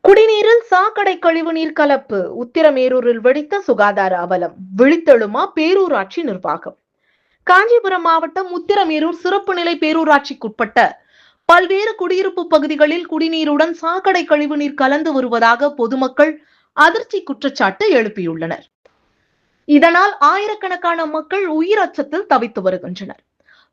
குடிநீரில் சாக்கடை கழிவுநீர் கலப்பு உத்திரமேரூரில் வெடித்த சுகாதார அவலம். விழித்தெழுமா பேரூராட்சி நிர்வாகம். காஞ்சிபுரம் மாவட்டம் உத்திரமேரூர் சிறப்பு நிலை பேரூராட்சிக்குட்பட்ட பல்வேறு குடியிருப்பு பகுதிகளில் குடிநீருடன் சாக்கடை கழிவுநீர் கலந்து வருவதாக பொதுமக்கள் அதிர்ச்சி குற்றச்சாட்டு எழுப்பியுள்ளனர். இதனால் ஆயிரக்கணக்கான மக்கள் உயிர் அச்சத்தில் தவித்து வருகின்றனர்.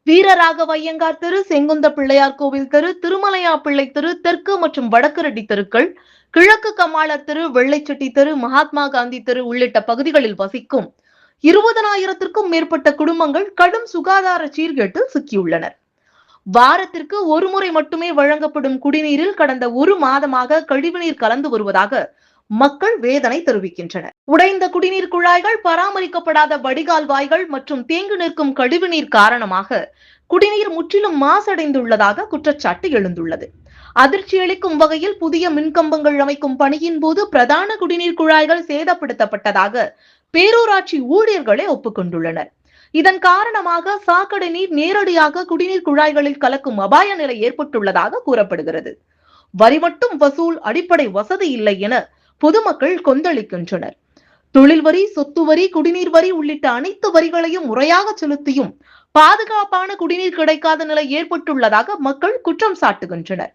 வீரராகவ ஐயங்கார் தெரு, செங்குந்த பிள்ளையார் கோவில் தெரு, திருமலையா பிள்ளை தெரு, தெற்கு மற்றும் வடக்கு ரெட்டி தெருக்கள், கிழக்கு கமாளர் தெரு, வெள்ளைச்செட்டி தெரு, மகாத்மா காந்தி தெரு உள்ளிட்ட பகுதிகளில் வசிக்கும் 20,000க்கும் மேற்பட்ட குடும்பங்கள் கடும் சுகாதார சீர்கேட்டில் சிக்கியுள்ளனர். வாரத்திற்கு ஒரு முறை மட்டுமே வழங்கப்படும் குடிநீரில் கடந்த ஒரு மாதமாக கழிவுநீர் கலந்து வருவதாக மக்கள் வேதனை தெரிவிக்கின்றனர். உடைந்த குடிநீர் குழாய்கள், பராமரிக்கப்படாத வடிகால் வாய்கள் மற்றும் தேங்கி நிற்கும் கழிவுநீர் காரணமாக குடிநீர் முற்றிலும் மாசடைந்துள்ளதாக குற்றச்சாட்டு எழுந்துள்ளது. அதிர்ச்சி அளிக்கும் வகையில் புதிய மின்கம்பங்கள் அமைக்கும் பணியின் போது பிரதான குடிநீர் குழாய்கள் சேதப்படுத்தப்பட்டதாக பேரூராட்சி ஊழியர்களே ஒப்புக்கொண்டுள்ளனர். இதன் காரணமாக சாக்கடை நீர் நேரடியாக குடிநீர் குழாய்களில் கலக்கும் அபாய நிலை ஏற்பட்டுள்ளதாக கூறப்படுகிறது. வரி மட்டும் வசூல், அடிப்படை வசதி இல்லை என பொதுமக்கள் கொந்தளிக்கின்றனர். தொழில் வரி, சொத்து வரி, குடிநீர் வரி உள்ளிட்ட அனைத்து வரிகளையும் முறையாக செலுத்தியும் பாதுகாப்பான குடிநீர் கிடைக்காத நிலை ஏற்பட்டுள்ளதாக மக்கள் குற்றம் சாட்டுகின்றனர்.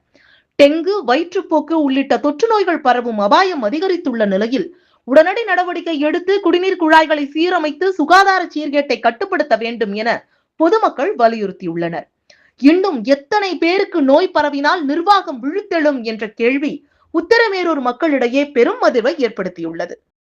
டெங்கு, வயிற்றுப்போக்கு உள்ளிட்ட தொற்று நோய்கள் பரவும் அபாயம் அதிகரித்துள்ள நிலையில் உடனடி நடவடிக்கை எடுத்து குடிநீர் குழாய்களை சீரமைத்து சுகாதார சீர்கேட்டை கட்டுப்படுத்த வேண்டும் என பொதுமக்கள் வலியுறுத்தியுள்ளனர். இன்னும் எத்தனை பேருக்கு நோய் பரவினால் நிர்வாகம் விழித்தெழும் என்ற கேள்வி உத்திரமேரூர் மக்களிடையே பெரும் அதிர்வை ஏற்படுத்தியுள்ளது.